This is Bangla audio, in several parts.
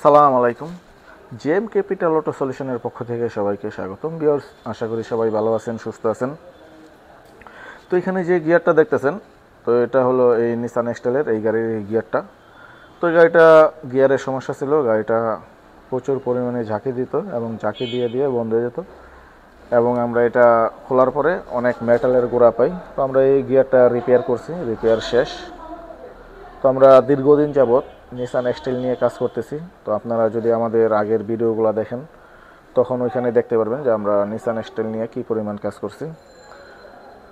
সালাম আলাইকুম। জেএম ক্যাপিটাল অটো সলিউশনের পক্ষ থেকে সবাইকে স্বাগতম। ভিউয়ার্স, আশা করি সবাই ভালো আছেন, সুস্থ আছেন। তো এখানে যে গিয়ারটা দেখতেছেন, তো এটা হলো এই নিসান এক্সটেলের এই গাড়ির গিয়ারটা। তো এই গাড়িটা গিয়ারের সমস্যা ছিল, গাড়িটা প্রচুর পরিমাণে ঝাঁকি দিত এবং ঝাঁকি দিয়ে দিয়ে বন্ধ হয়ে যেত, এবং আমরা এটা খোলার পরে অনেক মেটালের গোড়া পাই। তো আমরা এই গিয়ারটা রিপেয়ার করছি, রিপেয়ার শেষ। তো আমরা দীর্ঘদিন যাবৎ নিসান এক্সটেল নিয়ে কাজ করতেছি। তো আপনারা যদি আমাদের আগের ভিডিওগুলো দেখেন, তখন ওইখানে দেখতে পারবেন যে আমরা নিসান এক্সটেল নিয়ে কী পরিমাণ কাজ করছি।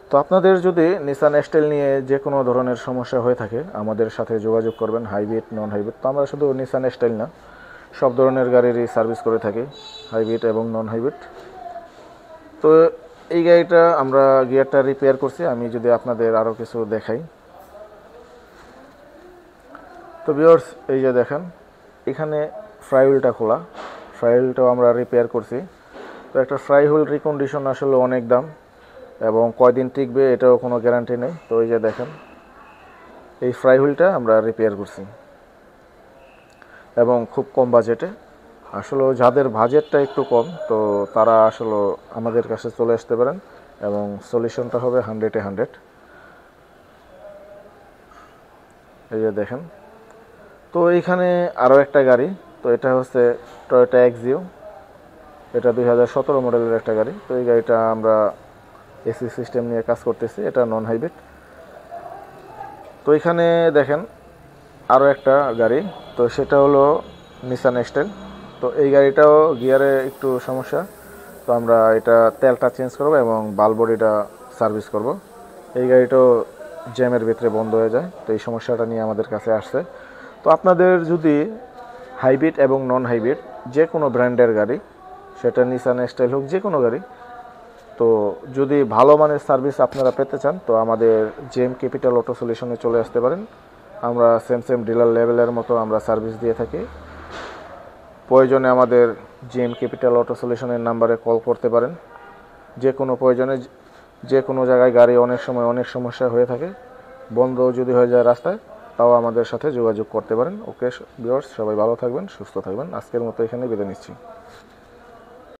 তো আপনাদের যদি নিসান এক্সটেল নিয়ে যে কোনো ধরনের সমস্যা হয়ে থাকে, আমাদের সাথে যোগাযোগ করবেন, হাইব্রিড নন হাইব্রিড। তো আমরা শুধু নিসান এক্সটেল না, সব ধরনের গাড়িরই সার্ভিস করে থাকি, হাইব্রিড এবং নন হাইব্রিড। তো এই গাড়িটা আমরা গিয়ারটা রিপেয়ার করছি। আমি যদি আপনাদের আরও কিছু দেখাই, তো ভিউয়ার্স এই যে দেখেন, এখানে ফ্রাই হুইলটা খোলা, ফ্রাই হুইলটাও আমরা রিপেয়ার করছি। তো একটা ফ্রাই হুইল রিকন্ডিশন আসলে অনেক দাম, এবং কয়দিন টিকবে এটাও কোনো গ্যারান্টি নেই। তো এই যে দেখেন, এই ফ্রাই হুইলটা আমরা রিপেয়ার করছি, এবং খুব কম বাজেটে। আসলে যাদের বাজেটটা একটু কম, তো তারা আসলে আমাদের কাছে চলে আসতে পারেন, এবং সলিউশনটা হবে 100-এ 100। এই যে দেখেন, তো এইখানে আরও একটা গাড়ি, তো এটা হচ্ছে টয়োটা এক্সিও। এটা 2017 মডেলের একটা গাড়ি। তো এই গাড়িটা আমরা এসি সিস্টেম নিয়ে কাজ করতেছি, এটা নন হাইব্রিড। তো এখানে দেখেন আরও একটা গাড়ি, তো সেটা হলো নিসান এক্সটেল। তো এই গাড়িটাও গিয়ারে একটু সমস্যা। তো আমরা এটা তেলটা চেঞ্জ করব এবং বাল বডিটা সার্ভিস করব। এই গাড়িটাও জ্যামের ভিতরে বন্ধ হয়ে যায়, তো এই সমস্যাটা নিয়ে আমাদের কাছে আসছে। তো আপনাদের যদি হাইব্রিড এবং নন হাইব্রিড যে কোনো ব্র্যান্ডের গাড়ি, সেটা নিসান এক্সটেল হোক, যে কোনো গাড়ি, তো যদি ভালো মানের সার্ভিস আপনারা পেতে চান, তো আমাদের জেএম ক্যাপিটাল অটো সলিউশনে চলে আসতে পারেন। আমরা সেম ডিলার লেভেলের মতো আমরা সার্ভিস দিয়ে থাকি। প্রয়োজনে আমাদের জেএম ক্যাপিটাল অটো সলিউশনের নাম্বারে কল করতে পারেন। যে কোনো প্রয়োজনে, যে কোনো জায়গায় গাড়ি অনেক সময় অনেক সমস্যা হয়ে থাকে, বন্ধ যদি হয়ে যায় রাস্তায়, তাও আমাদের সাথে যোগাযোগ করতে পারেন। ওকে ভিউয়ার্স, সবাই ভালো থাকবেন, সুস্থ থাকবেন। আজকের মতো এখানে বিদায় নিচ্ছি।